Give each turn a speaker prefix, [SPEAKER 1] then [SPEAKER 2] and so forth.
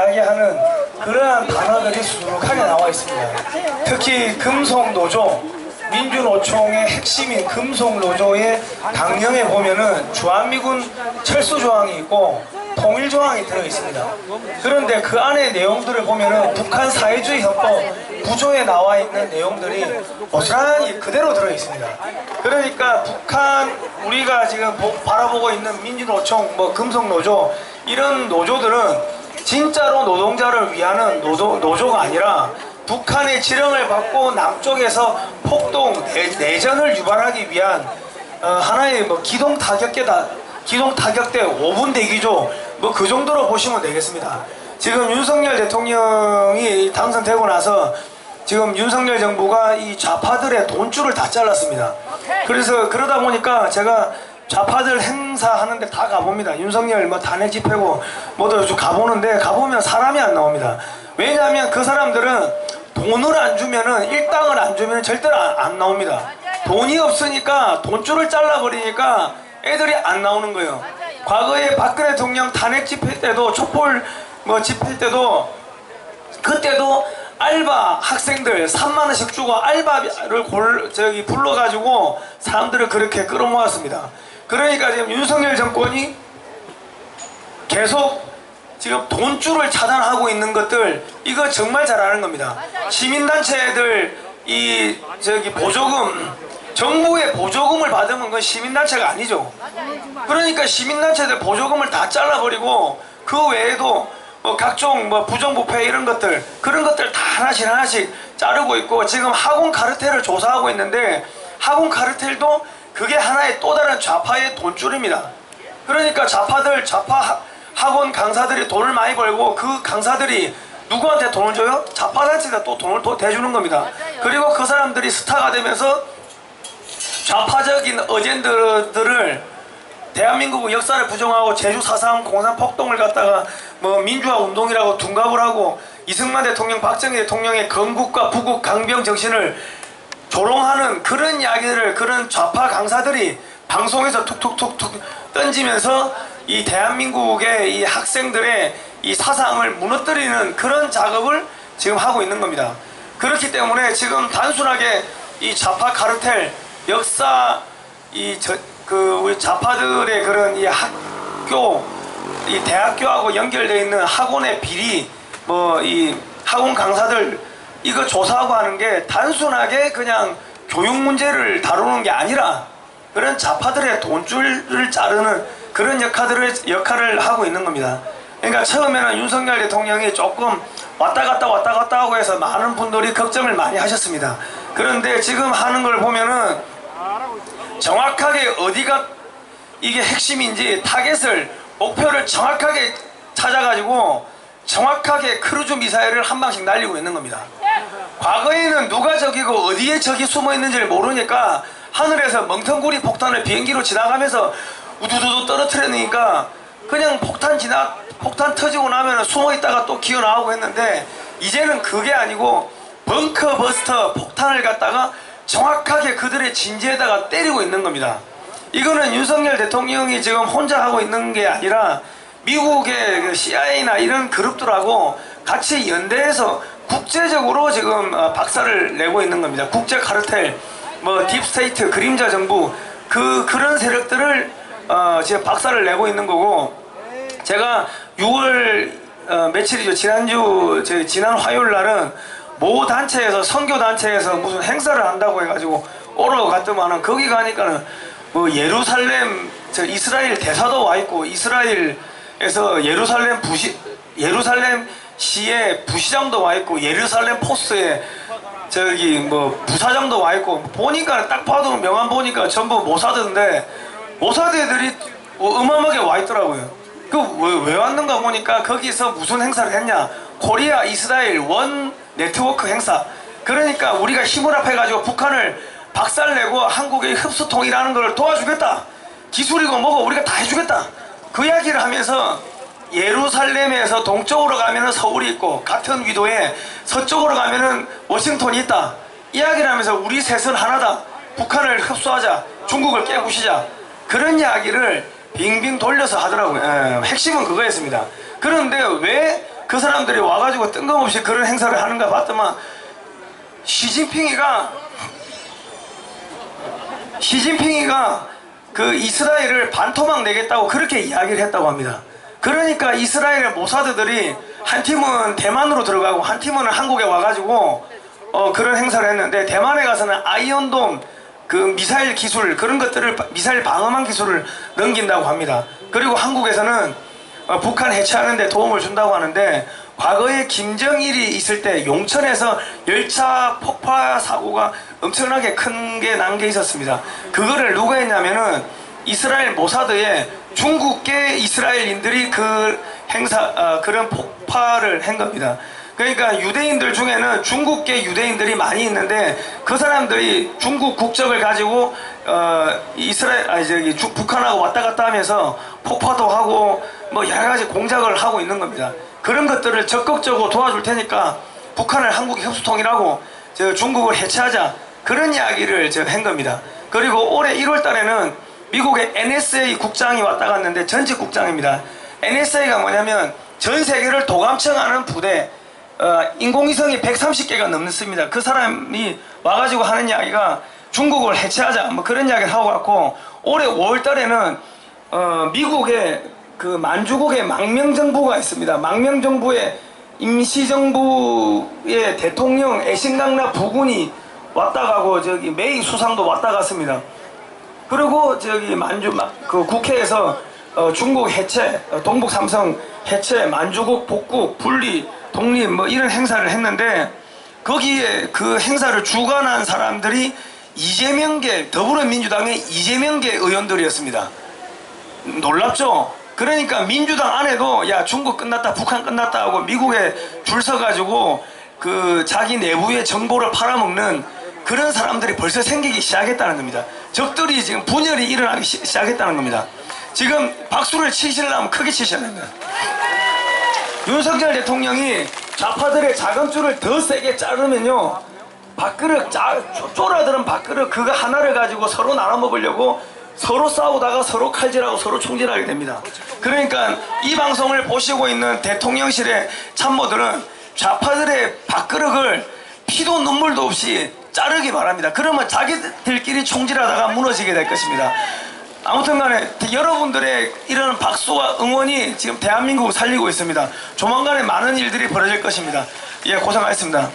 [SPEAKER 1] 이야기하는 그러한 단어들이 수두룩하게 나와 있습니다. 특히 금속노조, 민주노총의 핵심인 금속노조의 강령에 보면은 주한미군 철수조항이 있고 통일조항이 들어있습니다. 그런데 그 안에 내용들을 보면은 북한 사회주의 헌법 9조에 나와 있는 내용들이 고스란히 그대로 들어있습니다. 그러니까 북한 우리가 지금 바라보고 있는 민주노총, 금속노조 이런 노조들은 진짜로 노동자를 위하는 노조가 아니라 북한의 지령을 받고 남쪽에서 폭동, 내전을 유발하기 위한 하나의 기동 타격대 5분 대기조 그 정도로 보시면 되겠습니다. 지금 윤석열 대통령이 당선되고 나서 지금 윤석열 정부가 이 좌파들의 돈줄을 다 잘랐습니다. 그래서 그러다 보니까 제가 좌파들 행사하는데 다 가봅니다. 윤석열 탄핵 집회고 뭐도 가보는데 가보면 사람이 안 나옵니다. 왜냐하면 그 사람들은 돈을 안 주면은 일당을 안 주면 절대로 안 나옵니다. 돈이 없으니까 돈줄을 잘라버리니까 애들이 안 나오는 거예요. 과거에 박근혜 대통령 탄핵 집회 때도 촛불 집회 때도 그때도 알바 학생들 3만원씩 주고 알바를 불러가지고 사람들을 그렇게 끌어모았습니다. 그러니까 지금 윤석열 정권이 계속 지금 돈줄을 차단하고 있는 것들 이거 정말 잘하는 겁니다. 시민단체들 보조금 정부의 보조금을 받으면 그건 시민단체가 아니죠. 그러니까 시민단체들 보조금을 다 잘라버리고 그 외에도 각종 부정부패 이런 것들 그런 것들 다 하나씩 자르고 있고 지금 학원 카르텔을 조사하고 있는데 학원 카르텔도 그게 하나의 또 다른 좌파의 돈줄입니다. 그러니까 좌파 학원 강사들이 돈을 많이 벌고 그 강사들이 누구한테 돈을 줘요? 좌파단체가 또 돈을 대주는 겁니다. 그리고 그 사람들이 스타가 되면서 좌파적인 어젠더들을 대한민국 역사를 부정하고 제주 4.3 공산 폭동을 갖다가 민주화 운동이라고 둔갑을 하고 이승만 대통령, 박정희 대통령의 건국과 부국 강병 정신을 조롱하는 그런 이야기를 그런 좌파 강사들이 방송에서 툭툭툭툭 던지면서 이 대한민국의 이 학생들의 이 사상을 무너뜨리는 그런 작업을 지금 하고 있는 겁니다. 그렇기 때문에 지금 단순하게 이 좌파 카르텔 역사 우리 좌파들의 그런 이 학교 이 대학교하고 연결되어 있는 학원의 비리 이 학원 강사들 이거 조사하고 하는 게 단순하게 그냥 교육 문제를 다루는 게 아니라 그런 좌파들의 돈줄을 자르는 그런 역할을 하고 있는 겁니다. 그러니까 처음에는 윤석열 대통령이 조금 왔다 갔다 하고 해서 많은 분들이 걱정을 많이 하셨습니다. 그런데 지금 하는 걸 보면은 정확하게 어디가 이게 핵심인지 타겟을 목표를 정확하게 찾아가지고 정확하게 크루즈 미사일을 한 방씩 날리고 있는 겁니다. 과거에는 누가 적이고 어디에 적이 숨어 있는지를 모르니까 하늘에서 멍텅구리 폭탄을 비행기로 지나가면서 우두두두 떨어뜨리니까 그냥 폭탄 터지고 나면 숨어 있다가 또 기어 나오고 했는데 이제는 그게 아니고 벙커 버스터 폭탄을 갖다가 정확하게 그들의 진지에다가 때리고 있는 겁니다. 이거는 윤석열 대통령이 지금 혼자 하고 있는 게 아니라 미국의 그 CIA나 이런 그룹들하고 같이 연대해서 국제적으로 지금 박살을 내고 있는 겁니다. 국제 카르텔, 딥스테이트, 그림자 정부 그런 세력들을 지금 박살을 내고 있는 거고 제가 6월 며칠이죠. 지난 화요일 날은 모 단체에서 선교 단체에서 무슨 행사를 한다고 해가지고 오러 갔더만은 거기 가니까는 예루살렘 이스라엘 대사도 와 있고 이스라엘에서 예루살렘 시의 부시장도 와 있고 예루살렘 포스의 부사장도 와 있고 보니까 딱 봐도 명함 보니까 전부 모사드인데 모사드 애들이 어마어마하게 와 있더라고요. 왜 왔는가 보니까 거기서 무슨 행사를 했냐, 코리아 이스라엘 원 네트워크 행사. 그러니까 우리가 힘을 합해가지고 북한을 박살내고 한국의 흡수통일하는 걸 도와주겠다, 기술이고 뭐고 우리가 다 해주겠다, 그 이야기를 하면서 예루살렘에서 동쪽으로 가면은 서울이 있고 같은 위도에 서쪽으로 가면은 워싱턴이 있다 이야기를 하면서 우리 셋은 하나다, 북한을 흡수하자, 중국을 깨부시자, 그런 이야기를 빙빙 돌려서 하더라고요. 핵심은 그거였습니다. 그런데 왜 그 사람들이 와가지고 뜬금없이 그런 행사를 하는가 봤더만 시진핑이가 그 이스라엘을 반토막 내겠다고 그렇게 이야기를 했다고 합니다. 그러니까 이스라엘의 모사드들이 한 팀은 대만으로 들어가고 한 팀은 한국에 와가지고 그런 행사를 했는데, 대만에 가서는 아이언돔 그 미사일 기술, 그런 것들을, 미사일 방어망 기술을 넘긴다고 합니다. 그리고 한국에서는 북한 해체하는 데 도움을 준다고 하는데, 과거에 김정일이 있을 때 용천에서 열차 폭파 사고가 엄청나게 큰 게 난 게 있었습니다. 그거를 누가 했냐면은 이스라엘 모사드에 중국계 이스라엘인들이 그 그런 폭파를 한 겁니다. 그러니까 유대인들 중에는 중국계 유대인들이 많이 있는데, 그 사람들이 중국 국적을 가지고 북한하고 왔다 갔다 하면서 폭파도 하고 뭐 여러 가지 공작을 하고 있는 겁니다. 그런 것들을 적극적으로 도와줄 테니까 북한을 한국에 협수통일하고 중국을 해체하자, 그런 이야기를 한 겁니다. 그리고 올해 1월 달에는 미국의 NSA 국장이 왔다 갔는데, 전직 국장입니다. NSA가 뭐냐면 전 세계를 도감청하는 부대, 인공위성이 130개가 넘습니다. 그 사람이 와가지고 하는 이야기가 중국을 해체하자, 뭐 그런 이야기를 하고 갔고, 올해 5월 달에는 미국의 그 만주국의 망명정부가 있습니다. 망명정부의 임시정부의 대통령 애신강라 부군이 왔다 가고, 메이 수상도 왔다 갔습니다. 그리고 그 국회에서 중국 해체, 동북 삼성 해체, 만주국 복국, 분리, 독립 뭐 이런 행사를 했는데, 거기에 그 행사를 주관한 사람들이 더불어민주당의 이재명계 의원들이었습니다. 놀랍죠? 그러니까 민주당 안에도 야, 중국 끝났다, 북한 끝났다 하고 미국에 줄 서가지고 그 자기 내부의 정보를 팔아먹는 그런 사람들이 벌써 생기기 시작했다는 겁니다. 적들이 지금 분열이 일어나기 시작했다는 겁니다. 지금 박수를 치시려면 크게 치셔야 됩니다. 윤석열 대통령이 좌파들의 자금줄을 더 세게 자르면요, 밥그릇, 쫄아드는 밥그릇 그거 하나를 가지고 서로 나눠 먹으려고 서로 싸우다가 서로 칼질하고 서로 총질하게 됩니다. 그러니까 이 방송을 보시고 있는 대통령실의 참모들은 좌파들의 밥그릇을 피도 눈물도 없이 자르기 바랍니다. 그러면 자기들끼리 총질하다가 무너지게 될 것입니다. 아무튼 간에 여러분들의 이런 박수와 응원이 지금 대한민국을 살리고 있습니다. 조만간에 많은 일들이 벌어질 것입니다. 예, 고생하셨습니다.